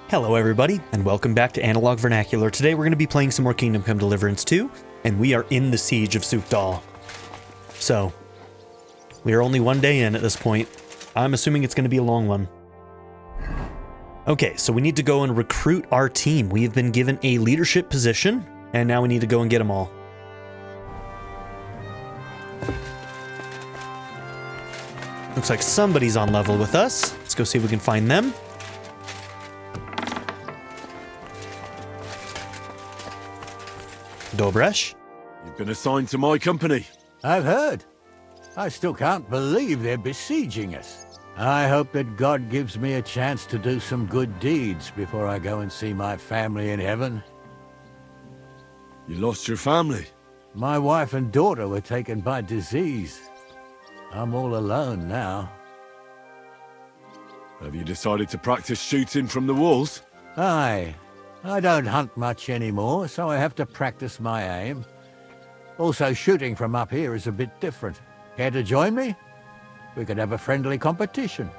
Hello everybody, and welcome back to Analog Vernacular. Today we're going to be playing some more Kingdom Come Deliverance 2, and we are in the Siege of Sukdal. So, we are only one day in at this point. I'm assuming it's going to be a long one. Okay, so we need to go and recruit our team. We have been given a leadership position, and now we need to go and get them all. Looks like somebody's on level with us. Let's go see if we can find them. Dobresh? You've been assigned to my company. I've heard. I still can't believe they're besieging us. I hope that God gives me a chance to do some good deeds before I go and see my family in heaven. You lost your family. My wife and daughter were taken by disease. I'm all alone now. Have you decided to practice shooting from the walls? Aye. I don't hunt much anymore, so I have to practice my aim. Also, shooting from up here is a bit different. Care to join me? We could have a friendly competition.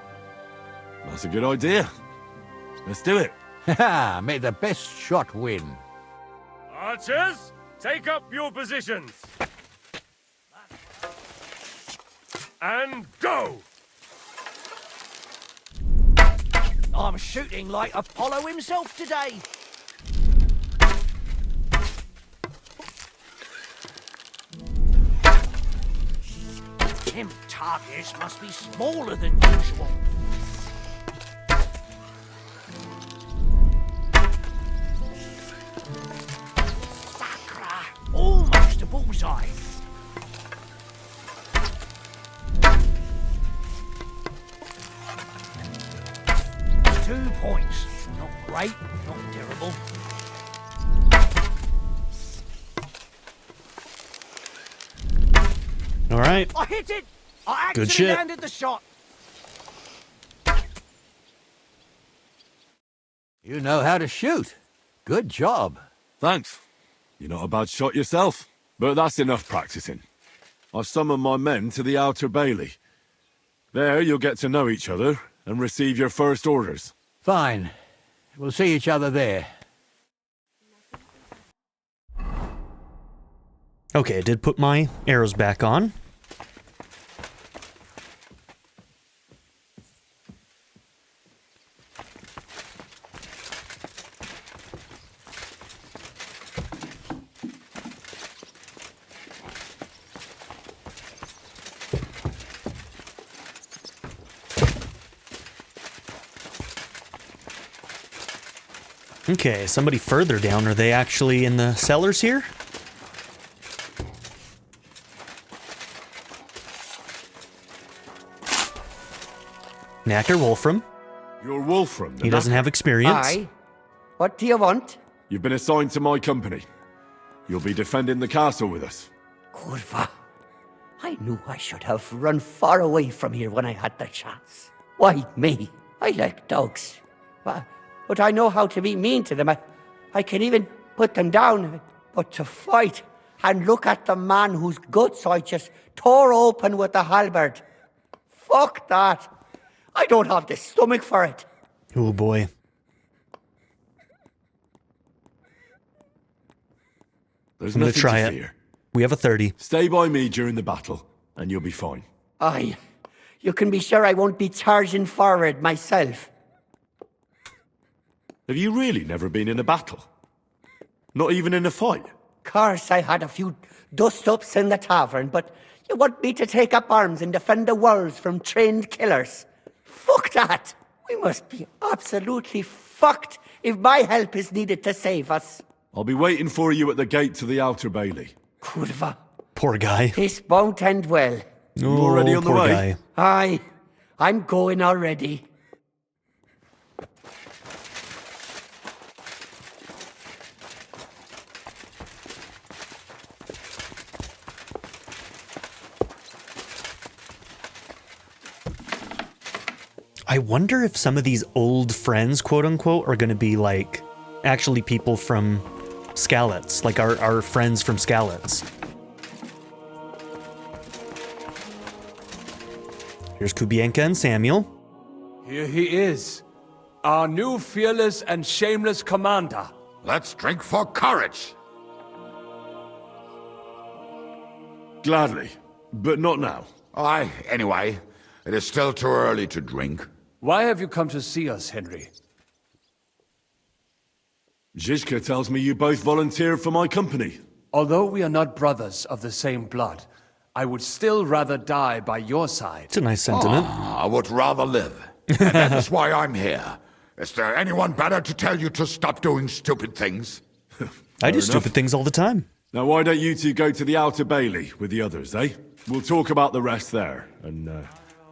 That's a good idea. Let's do it. Haha, may the best shot win. Archers, take up your positions. And go! I'm shooting like Apollo himself today. Them targets must be smaller than usual. Sacra! Almost a bullseye. It's 2 points. Not great, not terrible. All right. I hit it! I Good actually shit. landed the shot. You know how to shoot. Good job. Thanks. You're not a bad shot yourself. But that's enough practicing. I've summoned my men to the outer bailey. There you'll get to know each other and receive your first orders. Fine. We'll see each other there. Okay, I did put my arrows back on. Okay, somebody further down. Are they actually in the cellars here? Knacker Wolfram. You're Wolfram. He doesn't have experience. Aye. What do you want? You've been assigned to my company. You'll be defending the castle with us. Kurva. I knew I should have run far away from here when I had the chance. Why me? I like dogs. But I know how to be mean to them. I can even put them down. But to fight and look at the man whose guts I just tore open with the halberd. Fuck that. I don't have the stomach for it. Oh boy. There's I'm gonna nothing try to it. fear. We have a 30. Stay by me during the battle, and you'll be fine. Aye. You can be sure I won't be charging forward myself. Have you really never been in a battle? Not even in a fight? Course, I had a few dust-ups in the tavern, but you want me to take up arms and defend the walls from trained killers? Fuck that! We must be absolutely fucked if my help is needed to save us. I'll be waiting for you at the gate to the outer bailey. Kurva, Poor guy. this won't end well. Oh, already on the poor way? guy. Aye, I'm going already. I wonder if some of these old friends, quote unquote, are going to be like actually people from Skalitz, like our friends from Skalitz. Here's Kubienka and Samuel. Here he is. our new fearless and shameless commander. Let's drink for courage. Gladly, but not now. Anyway, it is still too early to drink. Why have you come to see us, Henry? Zizka tells me you both volunteered for my company. Although we are not brothers of the same blood, I would still rather die by your side. It's a nice sentiment. I would rather live. And that is why I'm here. Is there anyone better to tell you to stop doing stupid things? I do enough. stupid things all the time. Now why don't you two go to the Outer Bailey with the others, eh? We'll talk about the rest there, and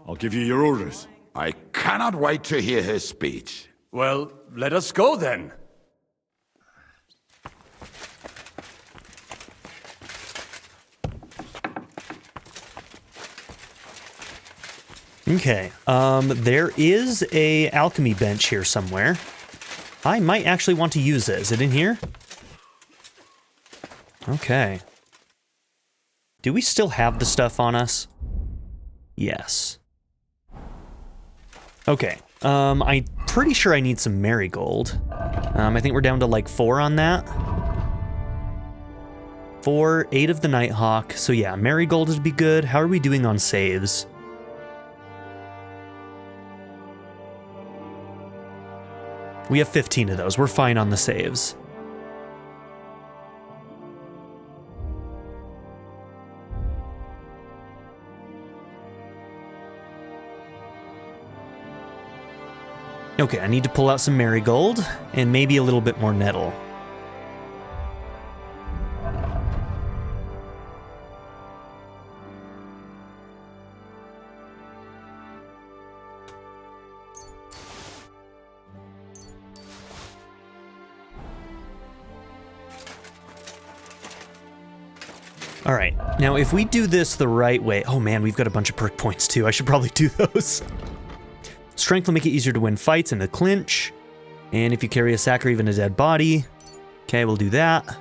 I'll give you your orders. I cannot wait to hear his speech. Well, let us go then. Okay, there is a alchemy bench here somewhere. I might actually want to use it. Is it in here? Okay. Do we still have the stuff on us? Yes. Okay, I'm pretty sure I need some marigold. I think we're down to like 4 on that. 4, 8 of the Nighthawk. So yeah, marigold would be good. How are we doing on saves? We have 15 of those. We're fine on the saves. Okay, I need to pull out some marigold and maybe a little bit more nettle. All right, now if we do this the right way, oh man, we've got a bunch of perk points too. I should probably do those. Strength will make it easier to win fights in the clinch. And if you carry a sack or even a dead body. Okay, we'll do that.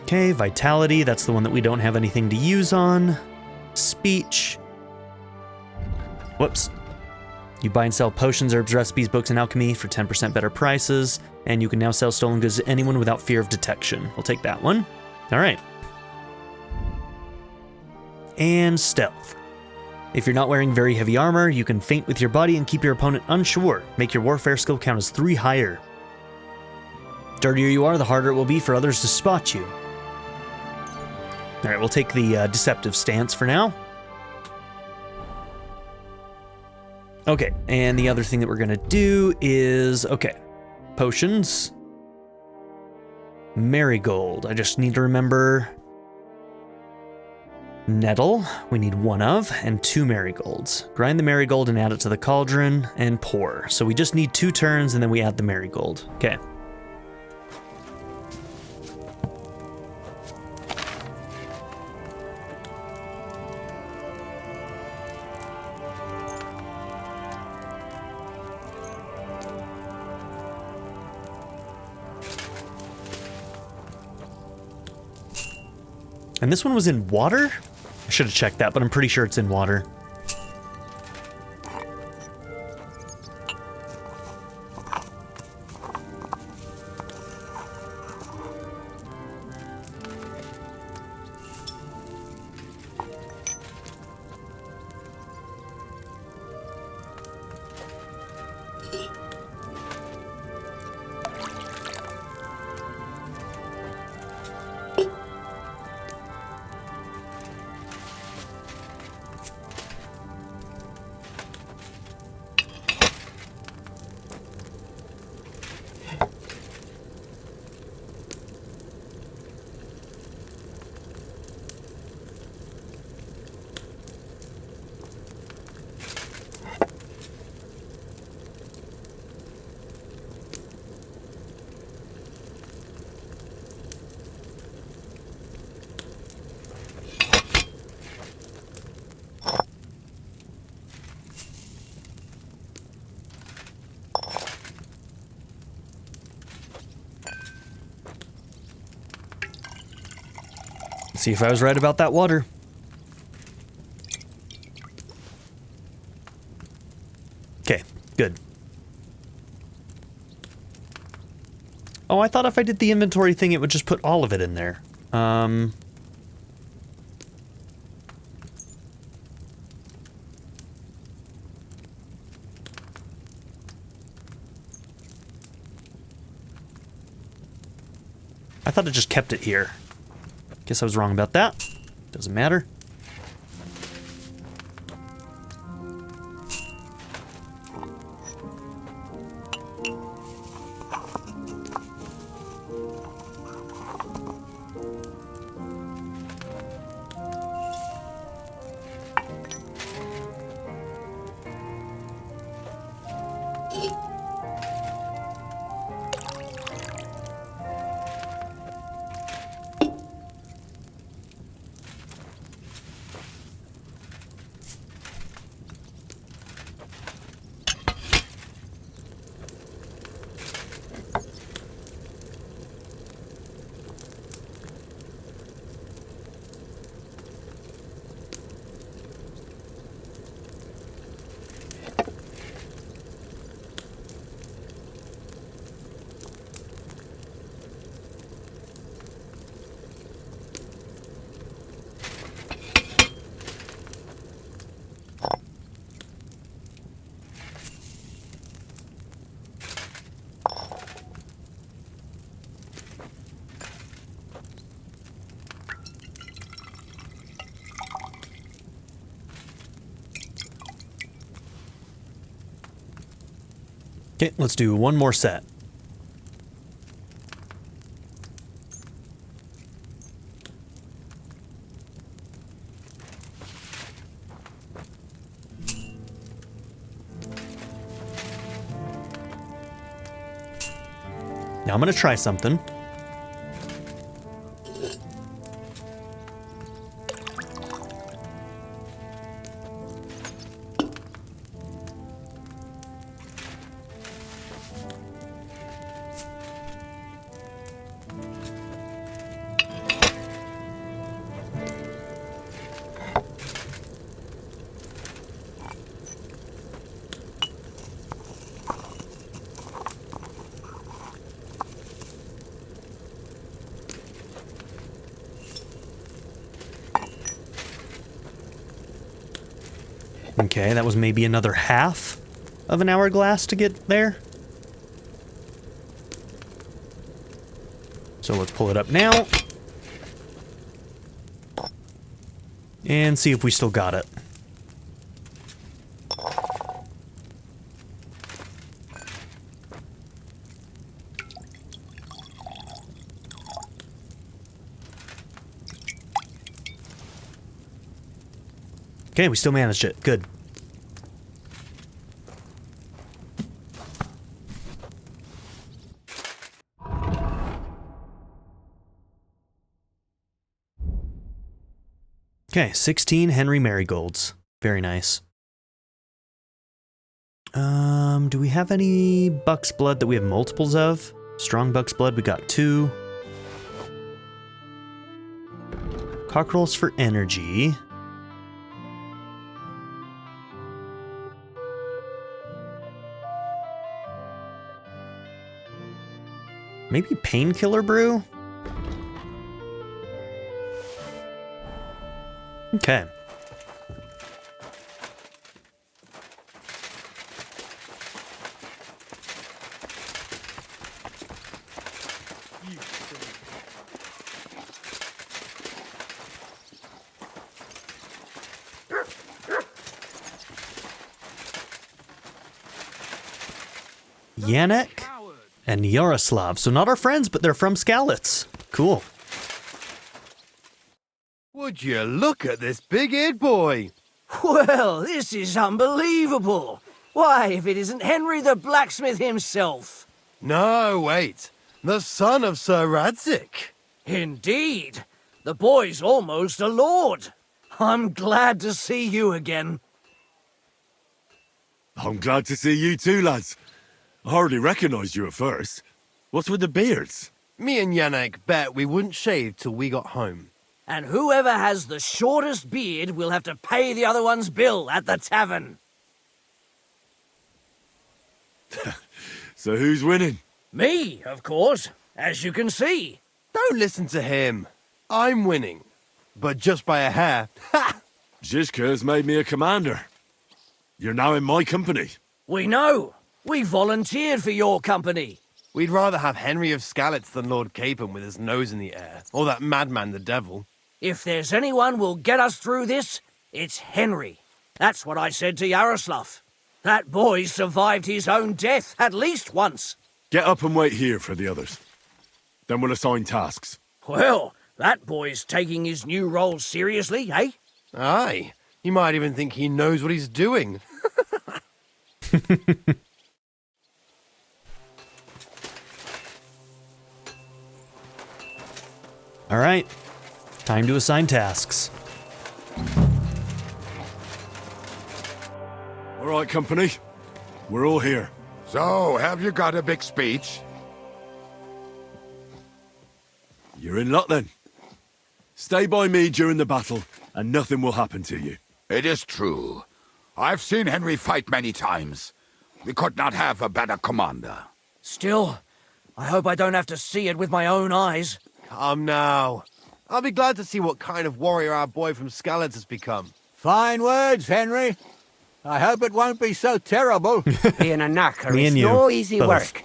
Okay, vitality, that's the one that we don't have anything to use on. Speech. Whoops. You buy and sell potions, herbs, recipes, books, and alchemy for 10% better prices. And you can now sell stolen goods to anyone without fear of detection. We'll take that one. All right. And stealth. If you're not wearing very heavy armor, you can feint with your body and keep your opponent unsure. Make your warfare skill count as 3 higher. Dirtier you are, the harder it will be for others to spot you. All right, we'll take the deceptive stance for now. Okay, and the other thing that we're gonna do is, okay, potions. Marigold, I just need to remember nettle, we need 1 of, and 2 marigolds. Grind the marigold and add it to the cauldron, and pour. So we just need 2 turns, and then we add the marigold. Okay. And this one was in water? I should have checked that, but I'm pretty sure it's in water. See if I was right about that water. Good. Oh, I thought if I did the inventory thing, it would just put all of it in there. I thought it just kept it here. Guess I was wrong about that. Doesn't matter. Okay, let's do one more set. Now I'm going to try something. Okay, that was maybe another half of an hourglass to get there. So let's pull it up now. And see if we still got it. Okay, we still managed it. Good. Okay, 16 Henry Marigolds. Very nice. Do we have any buck's blood that we have multiples of? Strong buck's blood, we got 2. Cockerels for energy. Maybe painkiller brew? Okay. Yannick and Yaroslav. So not our friends, but they're from Skalitz. Cool. Would you look at this big-eared boy? Well, this is unbelievable. Why, if it isn't Henry the blacksmith himself. No, wait. The son of Sir Radzik. Indeed. The boy's almost a lord. I'm glad to see you again. I'm glad to see you too, lads. I hardly recognised you at first. What's with the beards? Me and Yannick bet we wouldn't shave till we got home. And whoever has the shortest beard will have to pay the other one's bill at the tavern. So who's winning? Me, of course, as you can see. Don't listen to him. I'm winning. But just by a hair. Ha! Zizka has made me a commander. You're now in my company. We know. We volunteered for your company. We'd rather have Henry of Skalitz than Lord Capon with his nose in the air. Or that madman, the devil. If there's anyone will get us through this, it's Henry. That's what I said to Yaroslav. That boy survived his own death at least once. Get up and wait here for the others. Then we'll assign tasks. Well, that boy's taking his new role seriously, eh? Aye. You might even think he knows what he's doing. All right, time to assign tasks. All right, company. We're all here. So, have you got a big speech? You're in luck then. Stay by me during the battle, and nothing will happen to you. It is true. I've seen Henry fight many times. We could not have a better commander. Still, I hope I don't have to see it with my own eyes. Come now. I'll be glad to see what kind of warrior our boy from Skalitz has become. Fine words, Henry. I hope it won't be so terrible. Being a knacker Me is and you, no easy both. work.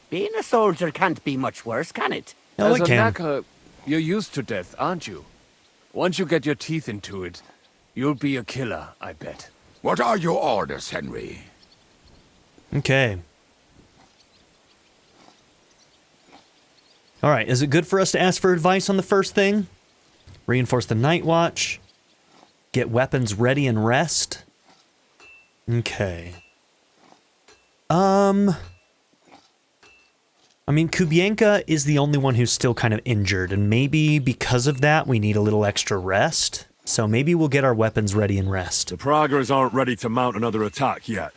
Being a soldier can't be much worse, can it? Oh, As it a can. knacker, you're used to death, aren't you? Once you get your teeth into it, you'll be a killer, I bet. What are your orders, Henry? Okay. All right, is it good for us to ask for advice on the first thing? Reinforce the night watch. Get weapons ready and rest. Okay. I mean, Kubienka is the only one who's still kind of injured, and maybe because of that, we need a little extra rest. So maybe we'll get our weapons ready and rest. The Praggers aren't ready to mount another attack yet,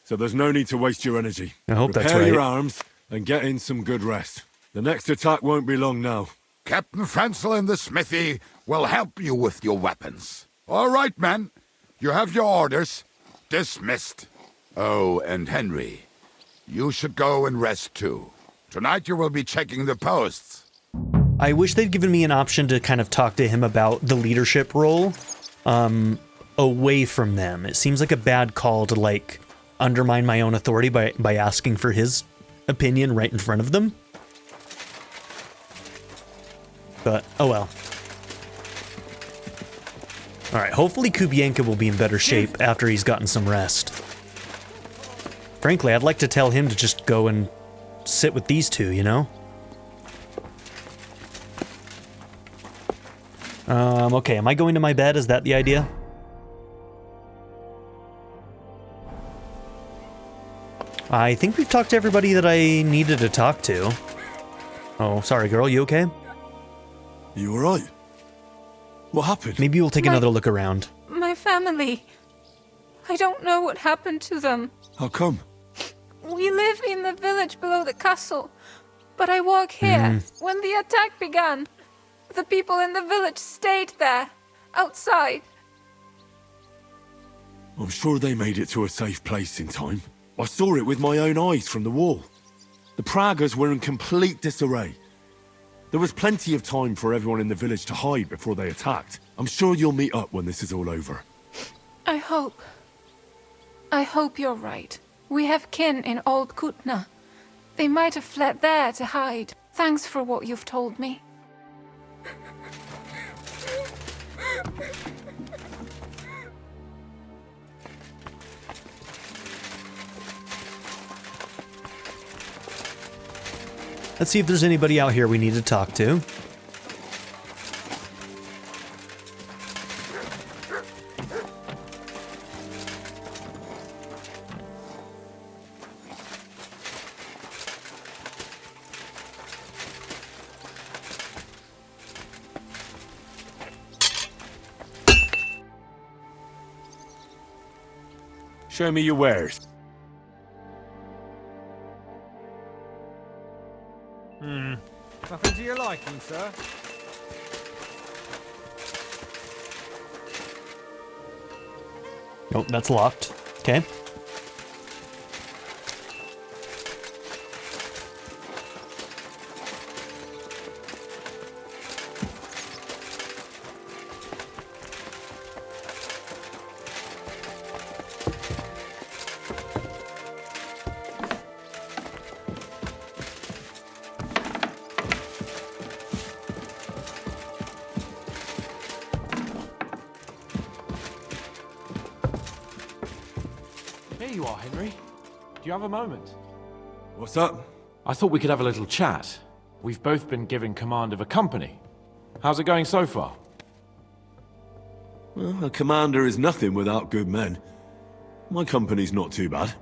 so there's no need to waste your energy. I hope that's Prepare your right. arms and get in some good rest. The next attack won't be long now. Captain Frenzel in the smithy will help you with your weapons. All right, men. You have your orders. Dismissed. Oh, and Henry, you should go and rest too. Tonight you will be checking the posts. I wish they'd given me an option to kind of talk to him about the leadership role, away from them. It seems like a bad call to, like, undermine my own authority by asking for his opinion right in front of them. But, oh well. Alright, hopefully Kubienka will be in better shape after he's gotten some rest. Frankly, I'd like to tell him to just go and sit with these two, you know? Okay, am I going to my bed? Is that the idea? I think we've talked to everybody that I needed to talk to. Oh, sorry, girl, you okay? You alright? What happened? Maybe we'll take another look around. My family. I don't know what happened to them. How come? We live in the village below the castle, but I work here. When the attack began, the people in the village stayed there, outside. I'm sure they made it to a safe place in time. I saw it with my own eyes from the wall. The Praggers were in complete disarray. There was plenty of time for everyone in the village to hide before they attacked. I'm sure you'll meet up when this is all over. I hope you're right. We have kin in Old Kutna. They might have fled there to hide. Thanks for what you've told me. Let's see if there's anybody out here we need to talk to. Show me your wares. Nothing to your liking, sir? Nope, that's locked. Okay. Henry, do you have a moment? What's up? I thought we could have a little chat. We've both been given command of a company. How's it going so far? Well, a commander is nothing without good men. My company's not too bad.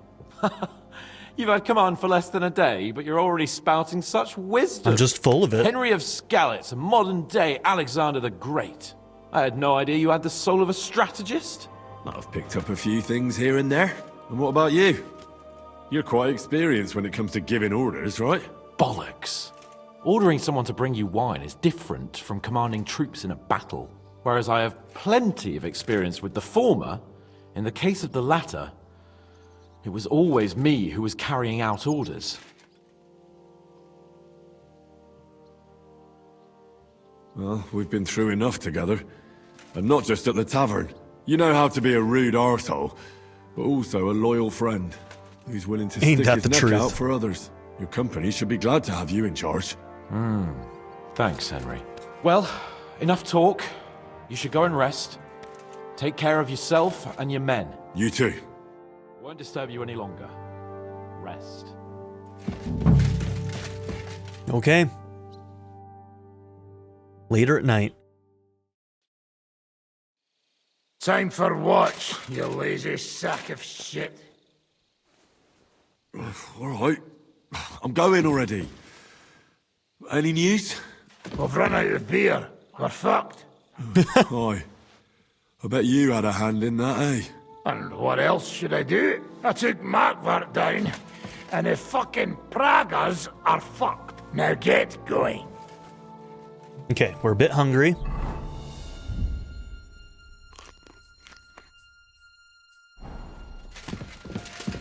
You've had command for less than a day, but you're already spouting such wisdom. I'm just full of it. Henry of Skalitz, a modern-day Alexander the Great. I had no idea you had the soul of a strategist. I've picked up a few things here and there. And what about you? You're quite experienced when it comes to giving orders, right? Bollocks. Ordering someone to bring you wine is different from commanding troops in a battle. Whereas I have plenty of experience with the former, in the case of the latter, it was always me who was carrying out orders. Well, we've been through enough together. And not just at the tavern. You know how to be a rude arsehole, but also a loyal friend who's willing to Ain't stick that his the neck truth? out for others. Your company should be glad to have you in charge. Thanks, Henry. Well, enough talk. You should go and rest. Take care of yourself and your men. You too. Won't disturb you any longer. Rest. Okay. Later at night. Time for watch, you lazy sack of shit. All right. I'm going already. Any news? We've run out of beer. We're fucked. Aye. I bet you had a hand in that, eh? And what else should I do? I took Markvart down, and the fucking Pragas are fucked. Now get going. Okay, we're a bit hungry.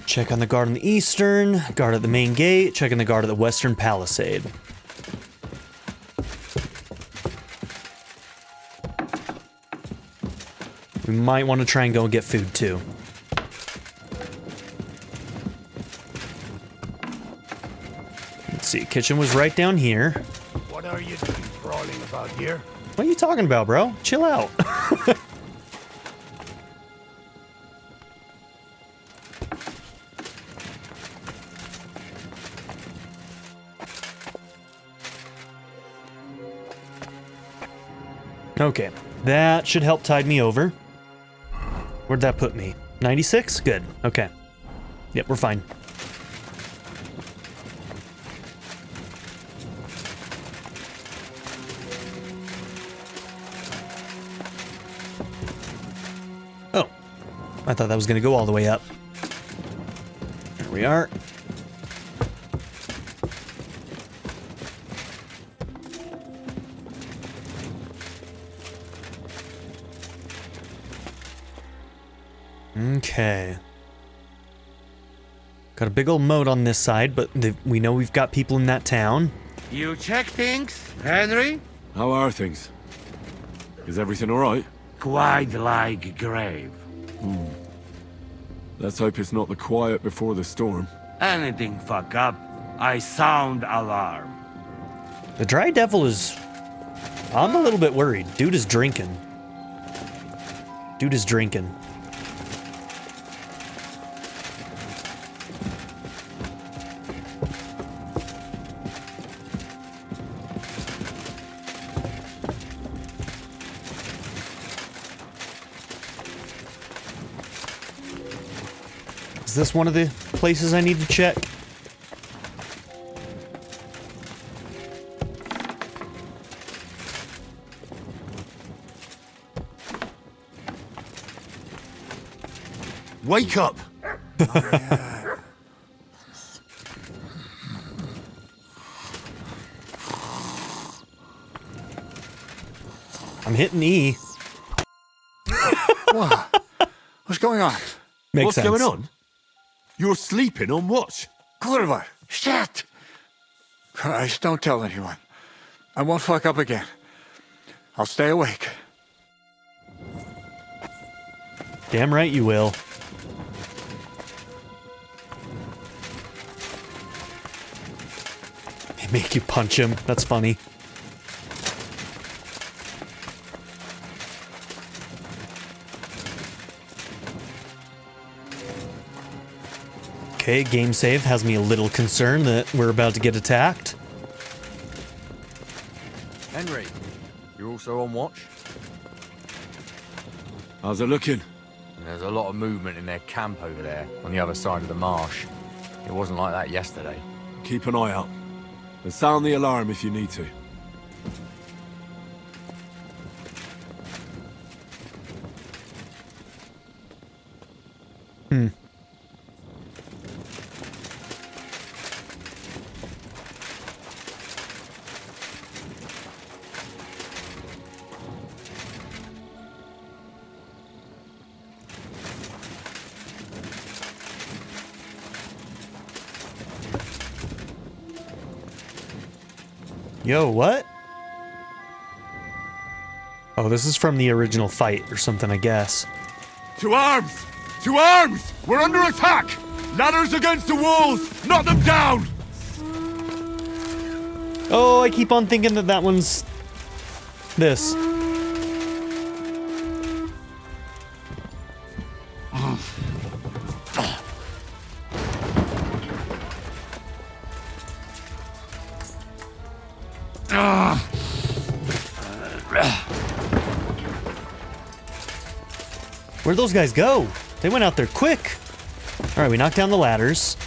Check on the guard on the eastern, guard at the main gate, check on the guard at the western palisade. We might want to try and go and get food too. Let's see, kitchen was right down here. What are you doing crawling about here? What are you talking about, bro? Chill out. Okay, that should help tide me over. Where'd that put me? 96? Good, okay. Yep, we're fine. Oh, I thought that was gonna go all the way up. There we are. Okay. Got a big old moat on this side, but we know we've got people in that town. You check things, Henry? How are things? Is everything all right? Quite like grave. Let's hope it's not the quiet before the storm. Anything fuck up, I sound alarm. The Dry Devil is... I'm a little bit worried. Dude is drinking. Dude is drinking. Is this one of the places I need to check? Wake up! I'm hitting E. What? What's going on? Makes What's sense. going on? You're sleeping on watch. Kurva! Shit! Christ, don't tell anyone. I won't fuck up again. I'll stay awake. Damn right you will. They make you punch him. That's funny. Okay, game save has me a little concerned that we're about to get attacked. Henry, you're also on watch? How's it looking? There's a lot of movement in their camp over there, on the other side of the marsh. It wasn't like that yesterday. Keep an eye out. And sound the alarm if you need to. Yo, what? Oh, this is from the original fight or something, I guess. To arms! To arms! We're under attack! Ladders against the walls! Knock them down! Oh, I keep on thinking that that one's this. Where'd those guys go? They went out there quick. All right, we knocked down the ladders.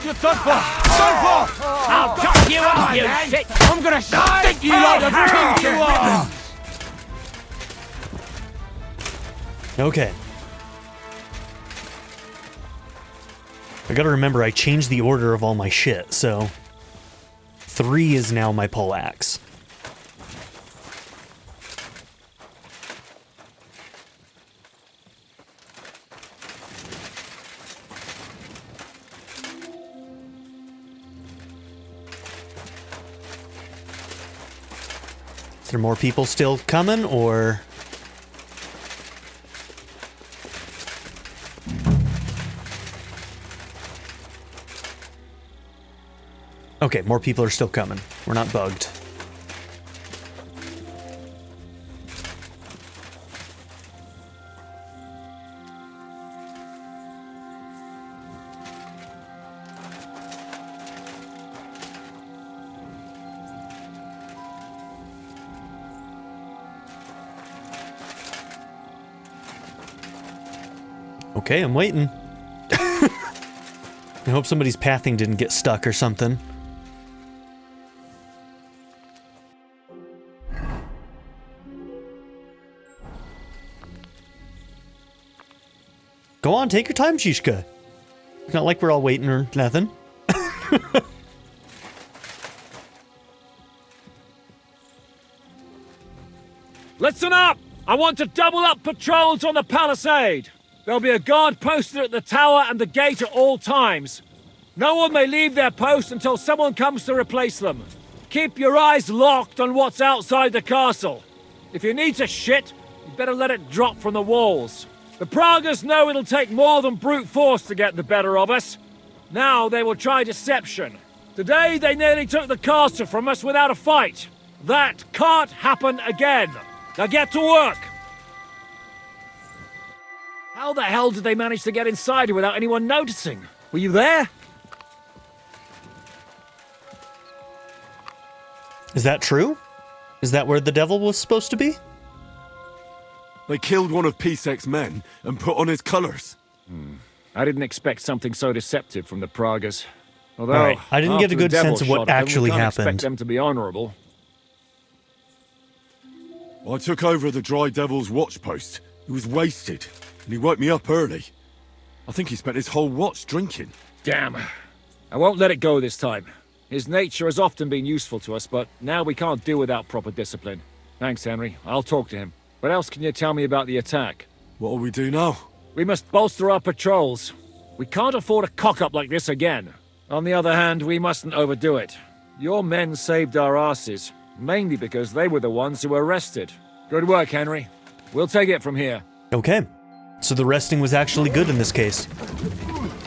You're done for! Done for! I'll chop you up, you shit! I'm gonna stick you like the pig you are! Okay. I gotta remember I changed the order of all my shit, so 3 is now my poleaxe. Is there more people still coming, or? Okay, more people are still coming. We're not bugged. Okay, I'm waiting. I hope somebody's pathing didn't get stuck or something. Go on, take your time, Shishka. It's not like we're all waiting or nothing. Listen up! I want to double up patrols on the palisade. There'll be a guard posted at the tower and the gate at all times. No one may leave their post until someone comes to replace them. Keep your eyes locked on what's outside the castle. If you need to shit, you better let it drop from the walls. The Pragas know it'll take more than brute force to get the better of us. Now they will try deception. Today they nearly took the castle from us without a fight. That can't happen again. Now get to work. How the hell did they manage to get inside without anyone noticing? Were you there? Is that true? Is that where the devil was supposed to be? They killed one of Pisek's men and put on his colours. I didn't expect something so deceptive from the Pragas. Although, all right, I didn't get a after the good sense devil of what shot them, actually we can't happened. expect them to be honourable. I took over the Dry Devil's watch post. He was wasted, and he woke me up early. I think he spent his whole watch drinking. Damn. I won't let it go this time. His nature has often been useful to us, but now we can't do without proper discipline. Thanks, Henry. I'll talk to him. What else can you tell me about the attack? What'll we do now? We must bolster our patrols. We can't afford a cock-up like this again. On the other hand, we mustn't overdo it. Your men saved our asses, mainly because they were the ones who were arrested. Good work, Henry. We'll take it from here. Okay. So the resting was actually good in this case.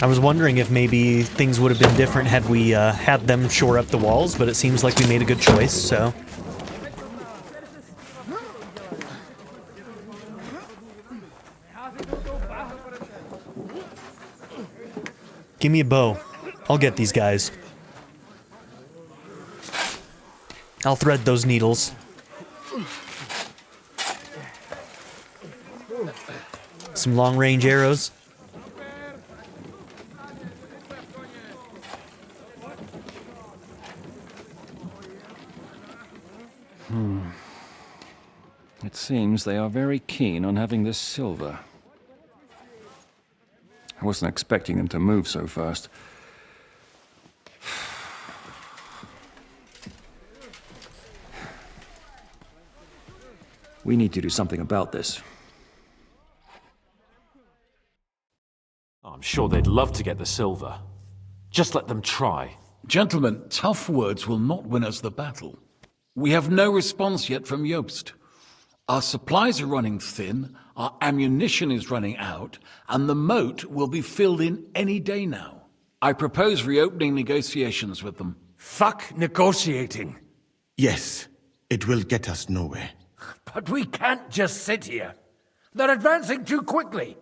I was wondering if maybe things would have been different had we had them shore up the walls, but it seems like we made a good choice, so... Give me a bow. I'll get these guys. I'll thread those needles. Some long-range arrows. It seems they are very keen on having this silver. I wasn't expecting them to move so fast. We need to do something about this. I'm sure they'd love to get the silver. Just let them try. Gentlemen, tough words will not win us the battle. We have no response yet from Jobst. Our supplies are running thin, our ammunition is running out, and the moat will be filled in any day now. I propose reopening negotiations with them. Fuck negotiating. Yes, it will get us nowhere. But we can't just sit here. They're advancing too quickly.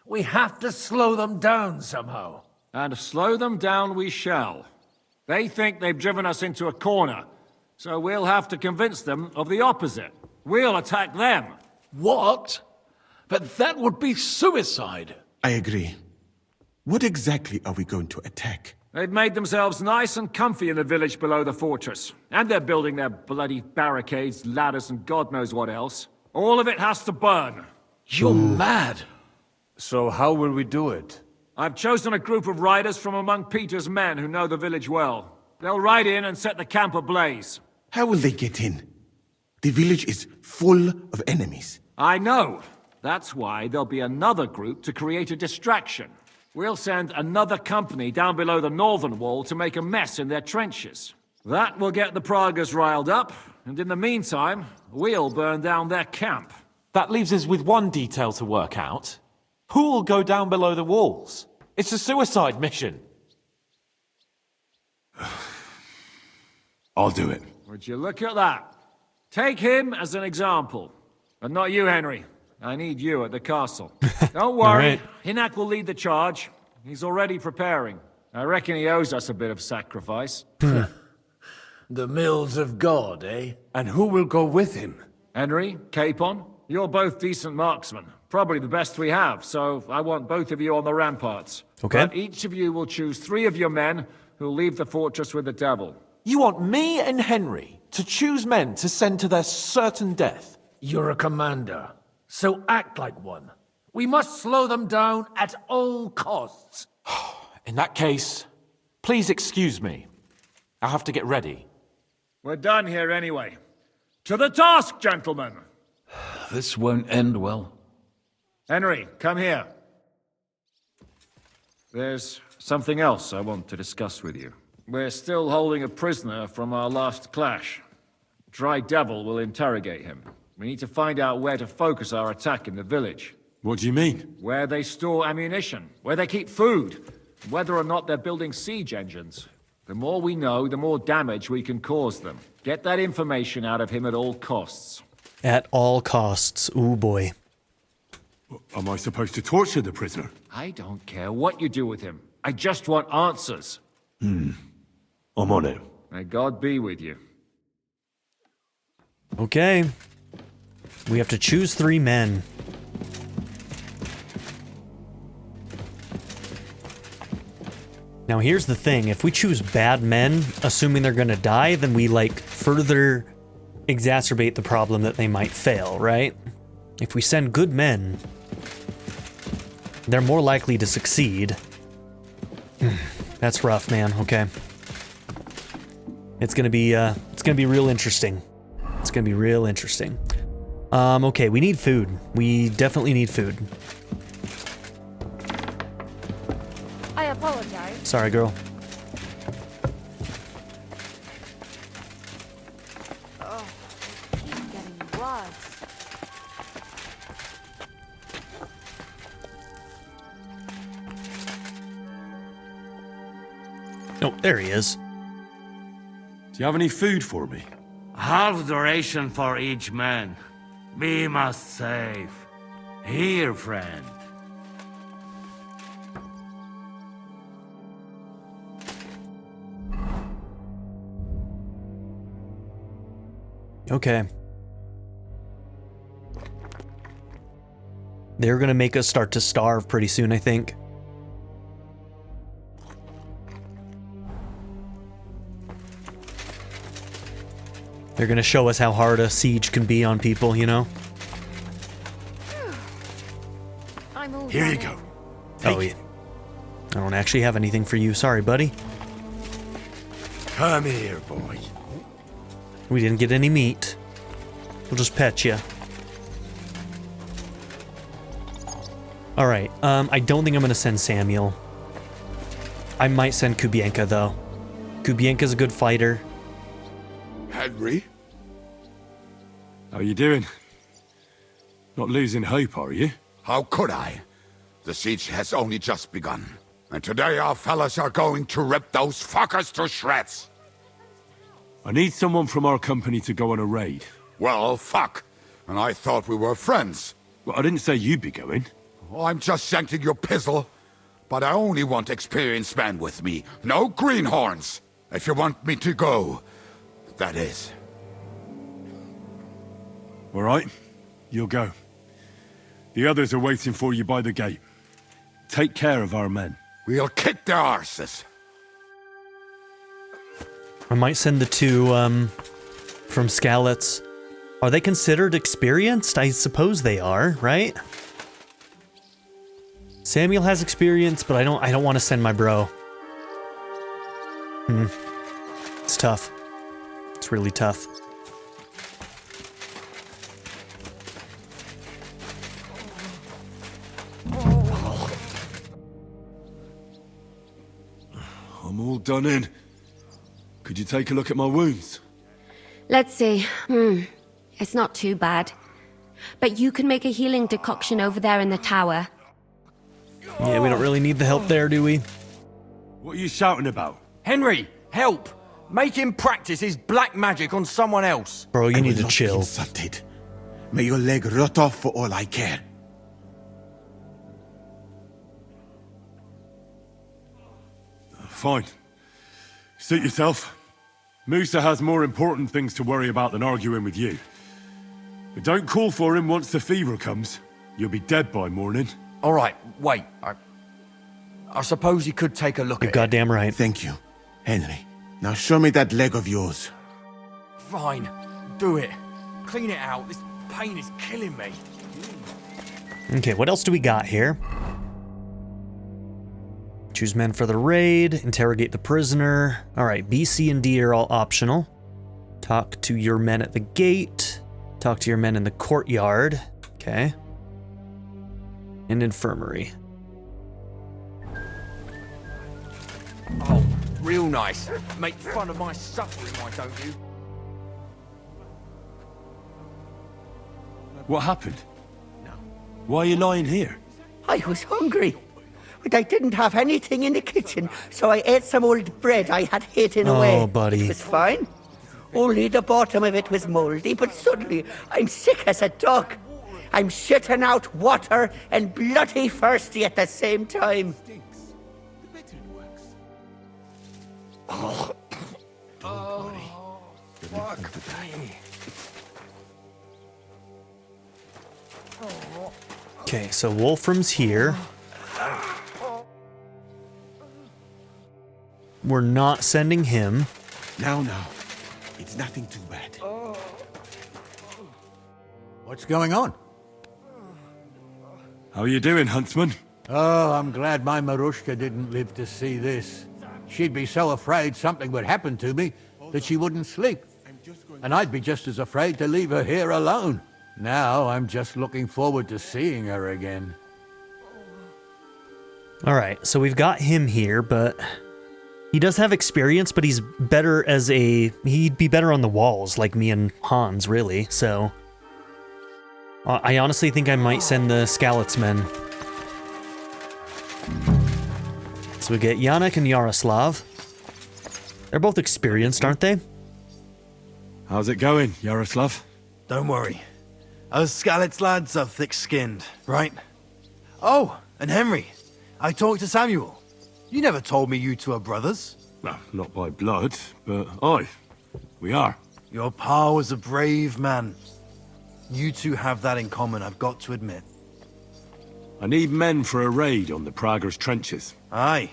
We have to slow them down somehow. And slow them down we shall. They think they've driven us into a corner, so we'll have to convince them of the opposite. We'll attack them. What? But that would be suicide. I agree. What exactly are we going to attack? They've made themselves nice and comfy in the village below the fortress. And they're building their bloody barricades, ladders, and God knows what else. All of it has to burn. You're mad. So how will we do it? I've chosen a group of riders from among Peter's men who know the village well. They'll ride in and set the camp ablaze. How will they get in? The village is full of enemies. I know. That's why there'll be another group to create a distraction. We'll send another company down below the northern wall to make a mess in their trenches. That will get the Pragas riled up, and in the meantime, we'll burn down their camp. That leaves us with one detail to work out. Who will go down below the walls? It's a suicide mission. I'll do it. Would you look at that? Take him as an example. But not you, Henry. I need you at the castle. Don't worry, right. Hinak will lead the charge. He's already preparing. I reckon he owes us a bit of sacrifice. The mills of God, eh? And who will go with him? Henry, Capon, you're both decent marksmen. Probably the best we have, so I want both of you on the ramparts. Okay. But each of you will choose 3 of your men who'll leave the fortress with the devil. You want me and Henry to choose men to send to their certain death? You're a commander, so act like one. We must slow them down at all costs. In that case, please excuse me. I'll have to get ready. We're done here anyway. To the task, gentlemen! This won't end well. Henry, come here. There's something else I want to discuss with you. We're still holding a prisoner from our last clash. Dry Devil will interrogate him. We need to find out where to focus our attack in the village. What do you mean? Where they store ammunition, where they keep food, whether or not they're building siege engines. The more we know, the more damage we can cause them. Get that information out of him at all costs. At all costs. Ooh, boy. Am I supposed to torture the prisoner? I don't care what you do with him. I just want answers. I'm on it. May God be with you. Okay. We have to choose 3 men. Now here's the thing, if we choose bad men, assuming they're gonna die, then we further exacerbate the problem that they might fail, right? If we send good men, they're more likely to succeed. That's rough, man, okay. It's gonna be real interesting. It's gonna be real interesting. Okay, we need food. We definitely need food. I apologize. Sorry, girl. Oh, I keep getting worse. Oh, there he is. Do you have any food for me? Half the ration for each man. We must save. Here, friend. Okay. They're gonna make us start to starve pretty soon, I think. They're gonna show us how hard a siege can be on people, you know? Here you go. Oh, yeah. I don't actually have anything for you. Sorry, buddy. Come here, boy. We didn't get any meat. We'll just pet you. Alright, I don't think I'm gonna send Samuel. I might send Kubienka, though. Kubienka's a good fighter. Henry? How you doing? Not losing hope, are you? How could I? The siege has only just begun. And today our fellas are going to rip those fuckers to shreds. I need someone from our company to go on a raid. Well, fuck. And I thought we were friends. Well, I didn't say you'd be going. Oh, I'm just scenting your pizzle. But I only want experienced men with me. No greenhorns. If you want me to go, that is. All right, you'll go. The others are waiting for you by the gate. Take care of our men. We'll kick their arses. I might send the two, from Skalitz. Are they considered experienced? I suppose they are, right? Samuel has experience, but I don't want to send my bro. It's tough. It's really tough. I'm all done in. Could you take a look at my wounds? Let's see. It's not too bad. But you can make a healing decoction over there in the tower. Yeah, we don't really need the help there, do we? What are you shouting about? Henry, help! Make him practice his black magic on someone else. Bro, you need to Not be chill. insulted. May your leg rot off for all I care. Fine. Suit yourself. Musa has more important things to worry about than arguing with you. But don't call for him once the fever comes. You'll be dead by morning. All right, wait. I suppose you could take a look You're at goddamn right. Thank you, Henry. Now show me that leg of yours. it. Fine, do it. Clean it out. This pain is killing me. Okay, what else do we got here? Choose men for the raid, interrogate the prisoner. Alright, B, C, and D are all optional. Talk to your men at the gate. Talk to your men in the courtyard. Okay. And infirmary. Oh, real nice. Make fun of my suffering, why don't you? What happened? Why are you lying here? I was hungry. But I didn't have anything in the kitchen, so I ate some old bread I had hidden away. Oh, buddy. It was fine. Only the bottom of it was mouldy, but suddenly I'm sick as a dog. I'm shitting out water and bloody thirsty at the same time. Okay, so Wolfram's here. We're not sending him. Now. It's nothing too bad. What's going on? How are you doing, Huntsman? Oh, I'm glad my Marushka didn't live to see this. She'd be so afraid something would happen to me that she wouldn't sleep. And I'd be just as afraid to leave her here alone. Now I'm just looking forward to seeing her again. Alright, so we've got him here, but he does have experience, but he's better as a... He'd be better on the walls, like me and Hans, really, so... I honestly think I might send the Skalitz men. So we get Yannick and Yaroslav. They're both experienced, aren't they? How's it going, Yaroslav? Don't worry. Us Skalitz lads are thick-skinned, right? Oh, and Henry. I talked to Samuel. You never told me you two are brothers. Well, not by blood, but aye, we are. Your pa was a brave man. You two have that in common, I've got to admit. I need men for a raid on the Prager's trenches. Aye,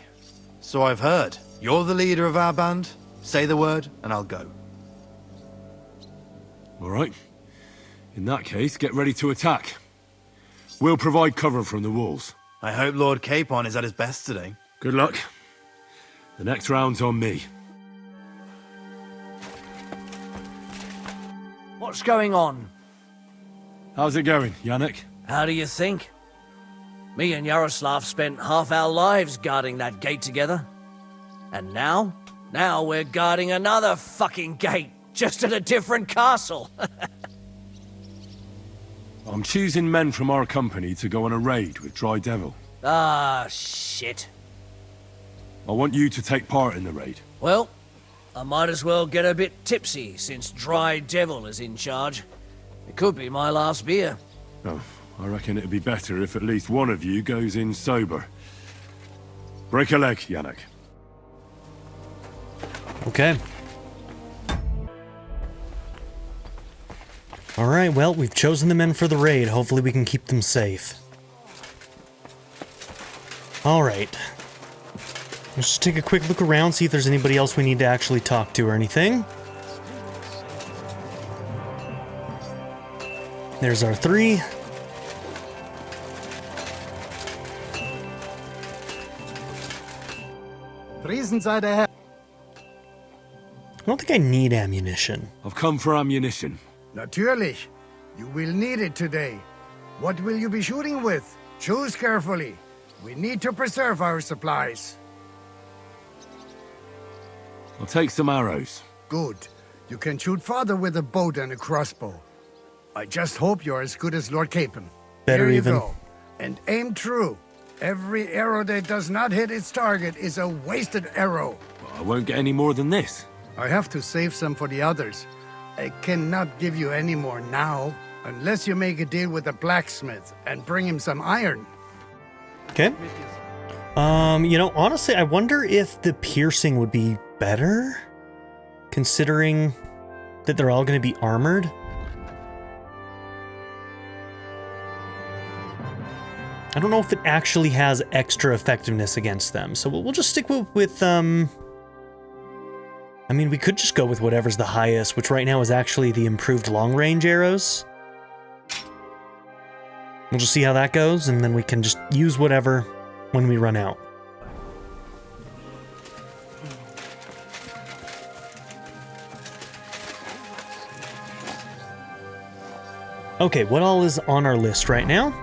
so I've heard. You're the leader of our band. Say the word, and I'll go. All right. In that case, get ready to attack. We'll provide cover from the walls. I hope Lord Capon is at his best today. Good luck. The next round's on me. What's going on? How's it going, Yannick? How do you think? Me and Yaroslav spent half our lives guarding that gate together. And now we're guarding another fucking gate, just at a different castle. I'm choosing men from our company to go on a raid with Dry Devil. Ah, shit. I want you to take part in the raid. Well, I might as well get a bit tipsy since Dry Devil is in charge. It could be my last beer. Oh, I reckon it'd be better if at least one of you goes in sober. Break a leg, Yannick. Okay. Alright, well, we've chosen the men for the raid. Hopefully we can keep them safe. Alright. Let's just take a quick look around, see if there's anybody else we need to actually talk to or anything. There's our 3. Riesenseite her. I don't think I need ammunition. I've come for ammunition. Natürlich. You will need it today. What will you be shooting with? Choose carefully. We need to preserve our supplies. I'll take some arrows. Good. You can shoot farther with a bow than a crossbow. I just hope you're as good as Lord Capon. Better Here you even. go. And aim true. Every arrow that does not hit its target is a wasted arrow. I won't get any more than this. I have to save some for the others. I cannot give you any more now, unless you make a deal with the blacksmith and bring him some iron. Okay. You know, honestly, I wonder if the piercing would be better, considering that they're all going to be armored. I don't know if it actually has extra effectiveness against them, so we'll just stick with I mean, we could just go with whatever's the highest, which right now is actually the improved long-range arrows. We'll just see how that goes, and then we can just use whatever when we run out. Okay, what all is on our list right now?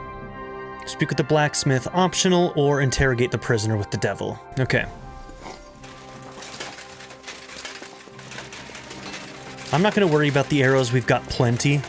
Speak with the blacksmith, optional, or interrogate the prisoner with the devil. Okay. I'm not going to worry about the arrows, we've got plenty.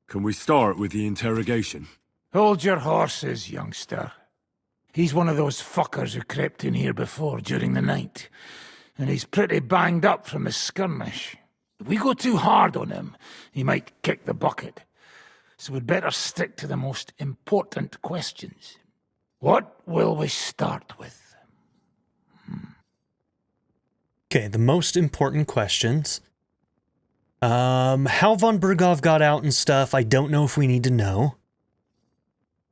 Can we start with the interrogation? Hold your horses, youngster. He's one of those fuckers who crept in here before during the night. And he's pretty banged up from his skirmish. If we go too hard on him, he might kick the bucket. So we'd better stick to the most important questions. What will we start with? Okay, the most important questions. How von Bergow got out and stuff, I don't know if we need to know.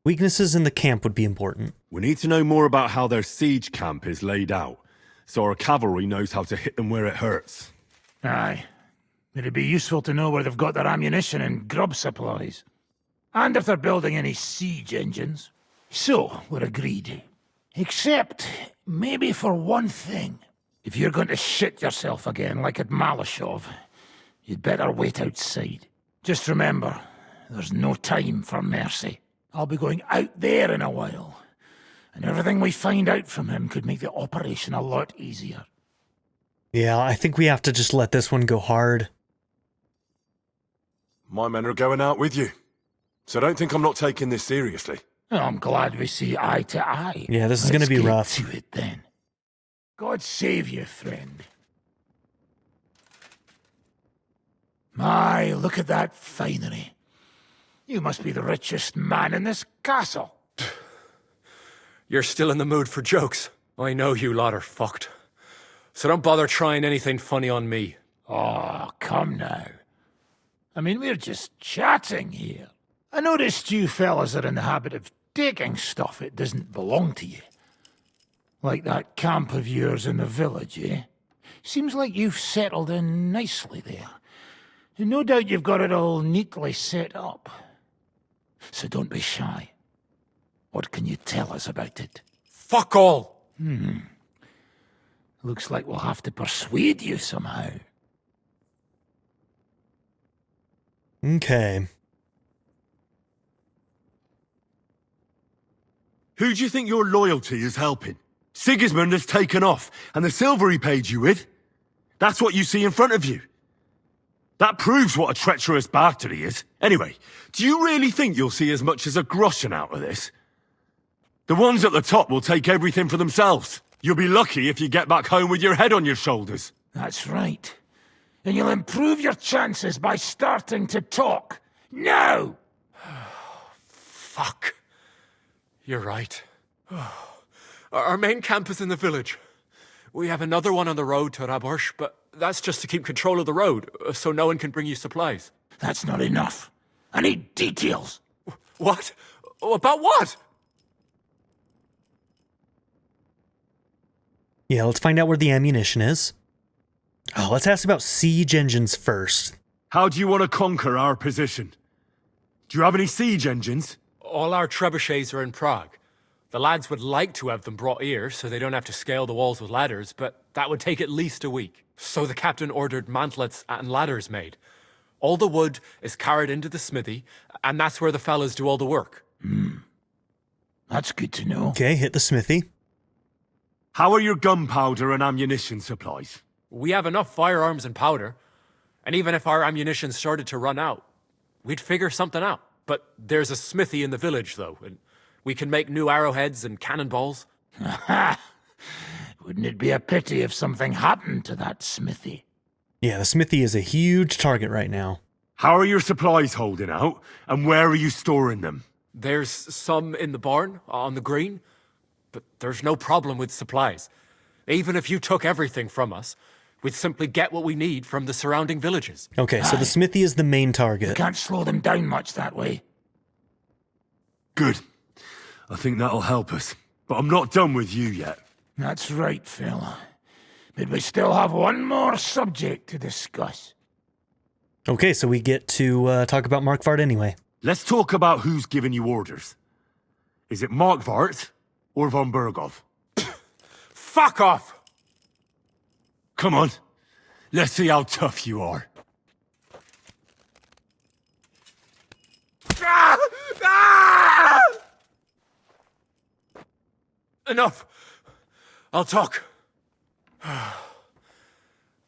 Weaknesses in the camp would be important. We need to know more about how their siege camp is laid out, so our cavalry knows how to hit them where it hurts. Aye. It'd be useful to know where they've got their ammunition and grub supplies. And if they're building any siege engines. So, we're agreed. Except, maybe for one thing. If you're going to shit yourself again like at Malashov, you'd better wait outside. Just remember, there's no time for mercy. I'll be going out there in a while. And everything we find out from him could make the operation a lot easier. Yeah, I think we have to just let this one go hard. My men are going out with you. So don't think I'm not taking this seriously. I'm glad we see eye to eye. Yeah, this is going to be rough. To it then. God save you, friend. My, look at that finery. You must be the richest man in this castle. You're still in the mood for jokes. I know you lot are fucked. So don't bother trying anything funny on me. Oh, come now. I mean, we're just chatting here. I noticed you fellas are in the habit of taking stuff that doesn't belong to you. Like that camp of yours in the village, eh? Seems like you've settled in nicely there. And no doubt you've got it all neatly set up. So don't be shy. What can you tell us about it? Fuck all! Looks like we'll have to persuade you somehow. Okay. Who do you think your loyalty is helping? Sigismund has taken off, and the silver he paid you with? That's what you see in front of you. That proves what a treacherous bastard he is. Anyway, do you really think you'll see as much as a groschen out of this? The ones at the top will take everything for themselves. You'll be lucky if you get back home with your head on your shoulders. That's right. And you'll improve your chances by starting to talk. Now! Fuck. You're right. Our main camp is in the village. We have another one on the road to Raborsch, but that's just to keep control of the road, so no one can bring you supplies. That's not enough. I need details. What? About what? Yeah, let's find out where the ammunition is. Oh, let's ask about siege engines first. How do you want to conquer our position? Do you have any siege engines? All our trebuchets are in Prague. The lads would like to have them brought here so they don't have to scale the walls with ladders, but that would take at least a week. So the captain ordered mantlets and ladders made. All the wood is carried into the smithy, and that's where the fellas do all the work. That's good to know. Okay, hit the smithy. How are your gunpowder and ammunition supplies? We have enough firearms and powder, and even if our ammunition started to run out, we'd figure something out. But there's a smithy in the village, though, and we can make new arrowheads and cannonballs. Wouldn't it be a pity if something happened to that smithy? Yeah, the smithy is a huge target right now. How are your supplies holding out, and where are you storing them? There's some in the barn, on the green, but there's no problem with supplies. Even if you took everything from us, we'd simply get what we need from the surrounding villages. Okay, so the smithy is the main target. You can't slow them down much that way. Good. I think that'll help us. But I'm not done with you yet. That's right, fella. But we still have one more subject to discuss. Okay, so we get to talk about Markvart anyway. Let's talk about who's giving you orders. Is it Markvart or von Bergow? Fuck off! Come on. Let's see how tough you are. Enough! I'll talk.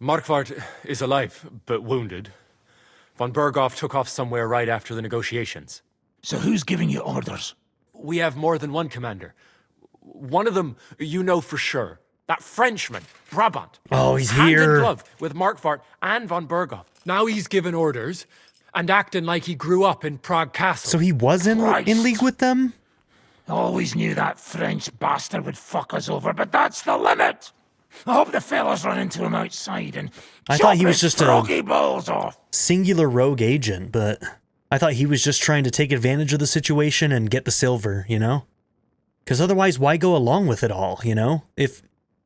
Markvart is alive, but wounded. Von Bergow took off somewhere right after the negotiations. So who's giving you orders? We have more than one commander. One of them you know for sure. That Frenchman, Brabant. Oh, he's hand here. in glove with Markvart and von Bergow. Now he's giving orders and acting like he grew up in Prague Castle. So he was in league with them? Always knew that French bastard would fuck us over, but that's the limit! I hope the fellas run into him outside and I thought he was just froggy balls off. Singular rogue agent, but I thought he was just trying to take advantage of the situation and get the silver, you know? Because otherwise, why go along with it all, you know? If,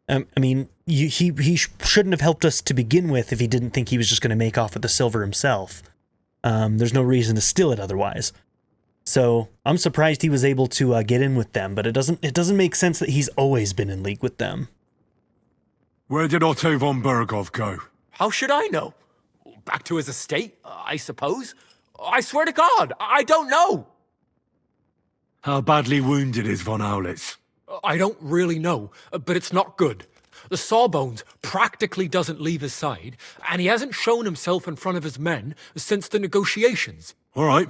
I mean, he shouldn't have helped us to begin with if he didn't think he was just going to make off with the silver himself. There's no reason to steal it otherwise. So I'm surprised he was able to get in with them, but it doesn't make sense that he's always been in league with them. Where did Otto von Bergow go? How should I know? Back to his estate, I suppose? I swear to God, I don't know! How badly wounded is von Aulitz? I don't really know, but it's not good. The sawbones practically doesn't leave his side, and he hasn't shown himself in front of his men since the negotiations. All right.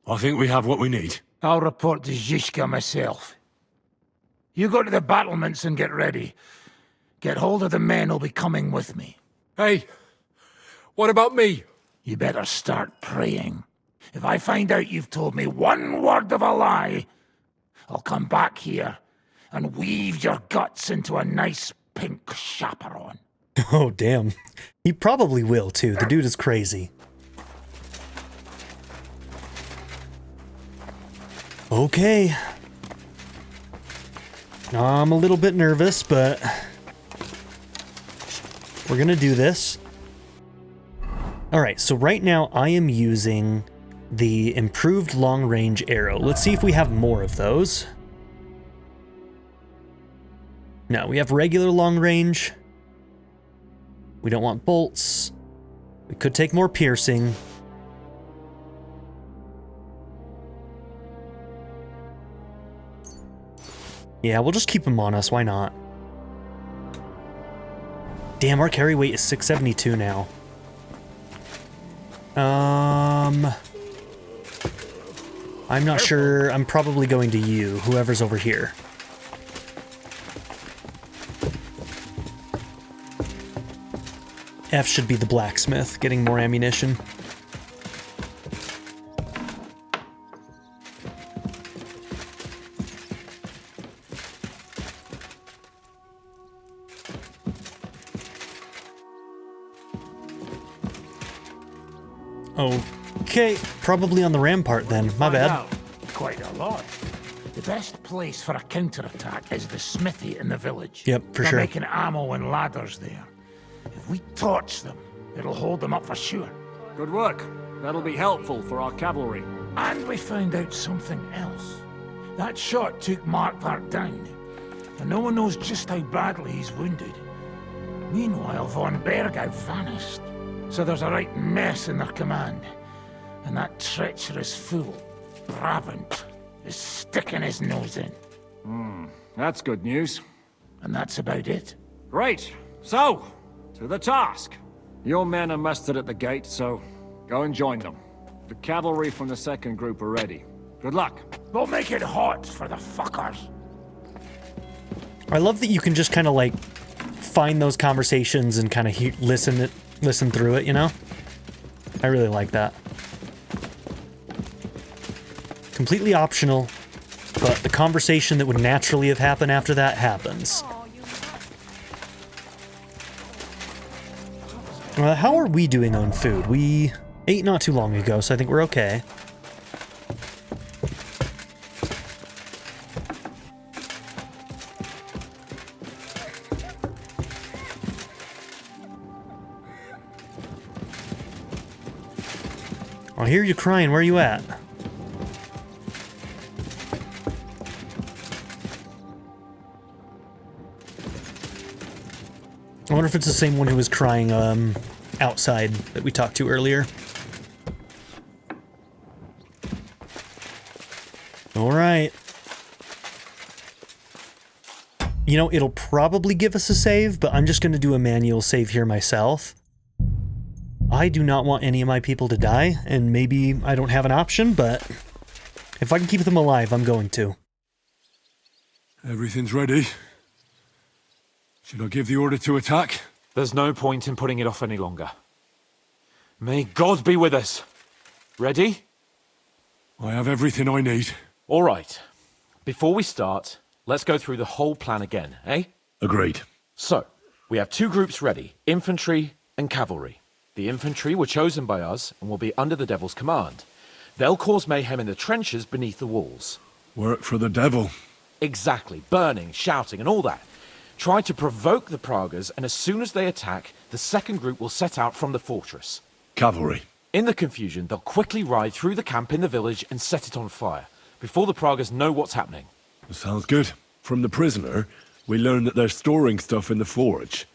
I think we have what we need. I'll report to Zizka myself. You go to the battlements and get ready. Get hold of the men who'll be coming with me. Hey, What about me? You better start praying. If I find out you've told me one word of a lie, I'll come back here and weave your guts into a nice pink chaperon. Oh, damn. He probably will, too. The dude is crazy. Okay. I'm a little bit nervous, but we're gonna do this. Alright, so right now I am using the improved long-range arrow. Let's see if we have more of those. No, we have regular long-range. We don't want bolts. We could take more piercing. Yeah, we'll just keep them on us, why not? Damn, our carry weight is 672 now. I'm not sure. I'm probably going to you, whoever's over here. F should be the blacksmith, getting more ammunition. Okay, probably on the rampart then. My bad. Quite a lot. The best place for a counterattack is the smithy in the village. Yep, for They're sure. making ammo and ladders there. If we torch them, it'll hold them up for sure. Good work. That'll be helpful for our cavalry. And we found out something else. That shot took Markvart down, and no one knows just how badly he's wounded. Meanwhile, von Bergow vanished. So there's a right mess in their command. And that treacherous fool, Brabant, is sticking his nose in. That's good news. And that's about it. Great. So, to the task. Your men are mustered at the gate, so go and join them. The cavalry from the second group are ready. Good luck. We'll make it hot for the fuckers. I love that you can just kind of like find those conversations and kind of listen through it, you know? I really like that. Completely optional, but the conversation that would naturally have happened after that happens. How are we doing on food? We ate not too long ago, so I think we're okay. I hear you crying. Where are you at? I wonder if it's the same one who was crying outside that we talked to earlier. All right. You know, it'll probably give us a save, but I'm just going to do a manual save here myself. I do not want any of my people to die, and maybe I don't have an option, but if I can keep them alive, I'm going to. Everything's ready. Should I give the order to attack? There's no point in putting it off any longer. May God be with us. Ready? I have everything I need. All right. Before we start, let's go through the whole plan again, eh? Agreed. So, we have two groups ready, infantry and cavalry. The infantry were chosen by us and will be under the Devil's command. They'll cause mayhem in the trenches beneath the walls. Work for the Devil. Exactly. Burning, shouting, and all that. Try to provoke the Pragas, and as soon as they attack, the second group will set out from the fortress. Cavalry. In the confusion, they'll quickly ride through the camp in the village and set it on fire, before the Pragas know what's happening. Sounds good. From the prisoner, we learned that they're storing stuff in the forge,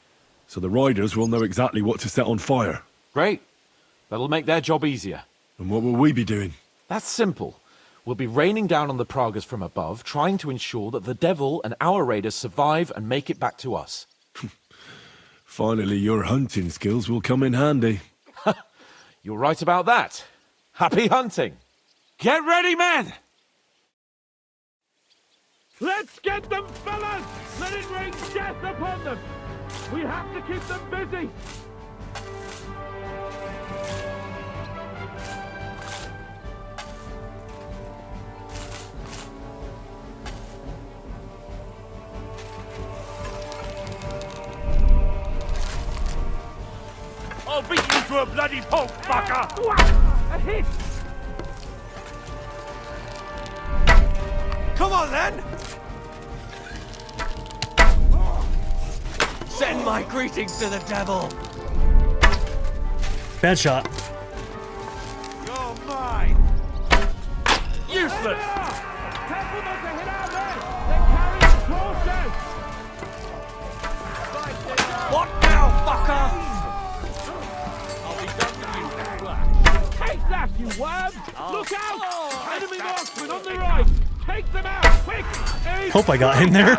so the riders will know exactly what to set on fire. Great. That'll make their job easier. And what will we be doing? That's simple. We'll be raining down on the Pragas from above, trying to ensure that the Devil and our raiders survive and make it back to us. Finally, your hunting skills will come in handy. You're right about that. Happy hunting! Get ready, men! Let's get them, fellas! Let it rain death upon them! We have to keep them busy! I'll beat you to a bloody pulp, fucker! A hit! Come on, then! Send my greetings to the devil! Bad shot. You're mine! Useless! Careful not to hit our men! They're carrying torches! What now, fucker? I'll be done with you now. Take that, you worm! Look out! Enemy marksmen on the right! Take them out, quick! Hope I got him there.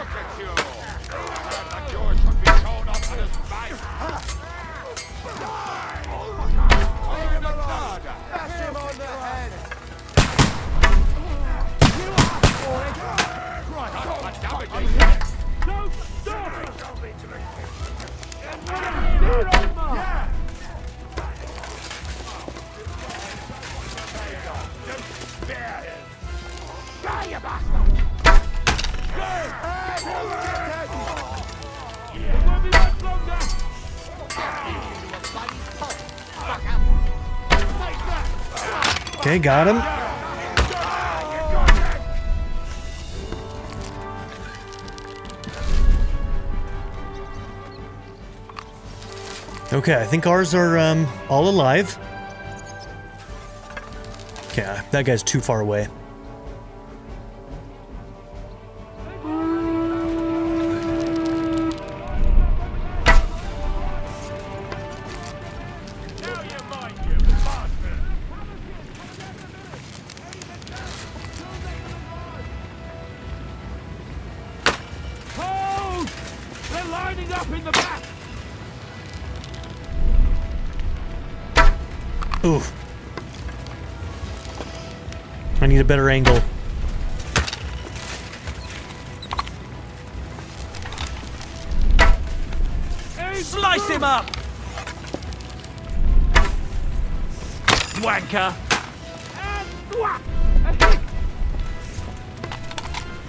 Okay, got him. Okay, I think ours are all alive. Okay, that guy's too far away. Hold! They're lining up in the back! Ooh. I need a better angle. Slice him up! Wanker!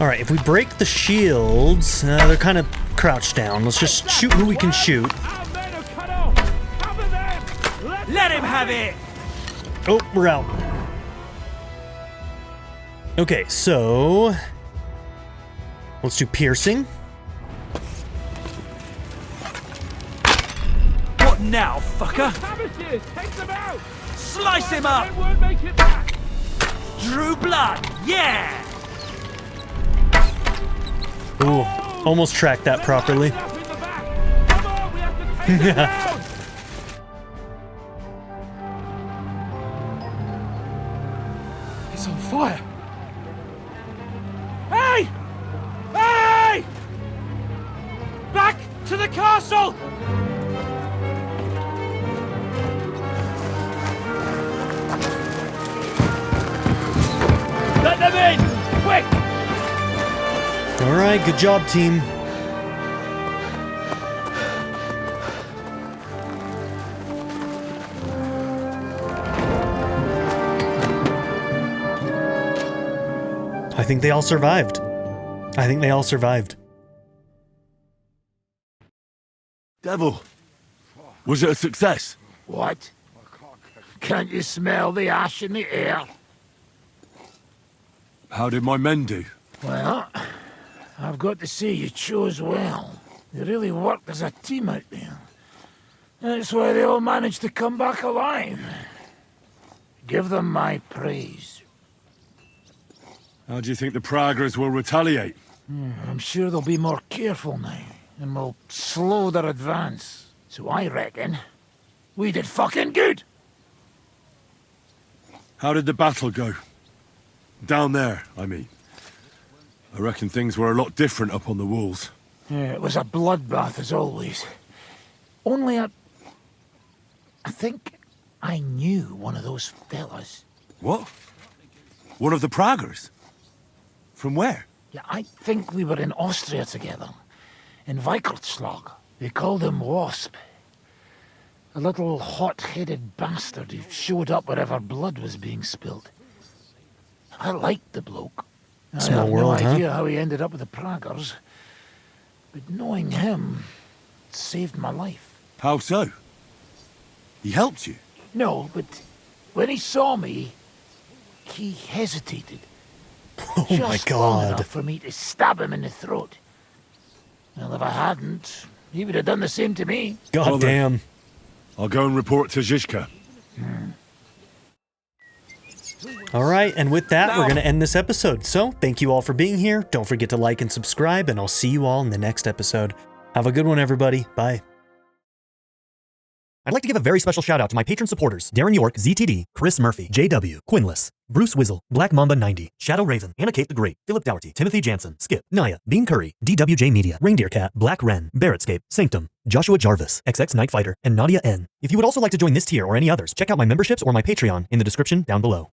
Alright, if we break the shields, they're kind of crouched down. Let's just shoot who we can shoot. Let him have it! Oh, we're out. Okay, so let's do piercing. What now, fucker? Savages! Take them out! Slice him up! They won't make it back! Drew blood, yeah! Ooh, almost tracked that properly. He's on fire. Hey! Hey! Back to the castle! Let them in! Quick! Alright, good job, team. I think they all survived. I think they all survived. Devil, was it a success? What? Can't you smell the ash in the air? How did my men do? Well, I've got to say you chose well. You really worked as a team out there. That's why they all managed to come back alive. Give them my praise. How do you think the Praggers will retaliate? I'm sure they'll be more careful now, and will slow their advance. So I reckon we did fucking good. How did the battle go? Down there, I mean. I reckon things were a lot different up on the walls. Yeah, it was a bloodbath as always. Only I think I knew one of those fellas. What? One of the Praggers? From where? Yeah, I think we were in Austria together. In Weikertslag. They called him Wasp. A little hot-headed bastard who showed up wherever blood was being spilled. I liked the bloke. Small world, I have no idea huh? how he ended up with the Praggers. But knowing him saved my life. How so? He helped you? No, but when he saw me, he hesitated. Oh my Just long God. enough for me to stab him in the throat. Well, if I hadn't, he would have done the same to me. God Well then, damn. I'll go and report to Zizka. All right, and with that, we're going to end this episode. So, thank you all for being here. Don't forget to like and subscribe, and I'll see you all in the next episode. Have a good one, everybody. Bye. I'd like to give a very special shout out to my patron supporters, Darren York, ZTD, Chris Murphy, JW, Quinless, Bruce Wizzle, Black Mamba 90, Shadow Raven, Anna Kate the Great, Philip Dougherty, Timothy Jansen, Skip, Naya, Bean Curry, DWJ Media, Reindeer Cat, Black Wren, Barrettscape, Sanctum, Joshua Jarvis, XX Night Fighter, and Nadia N. If you would also like to join this tier or any others, check out my memberships or my Patreon in the description down below.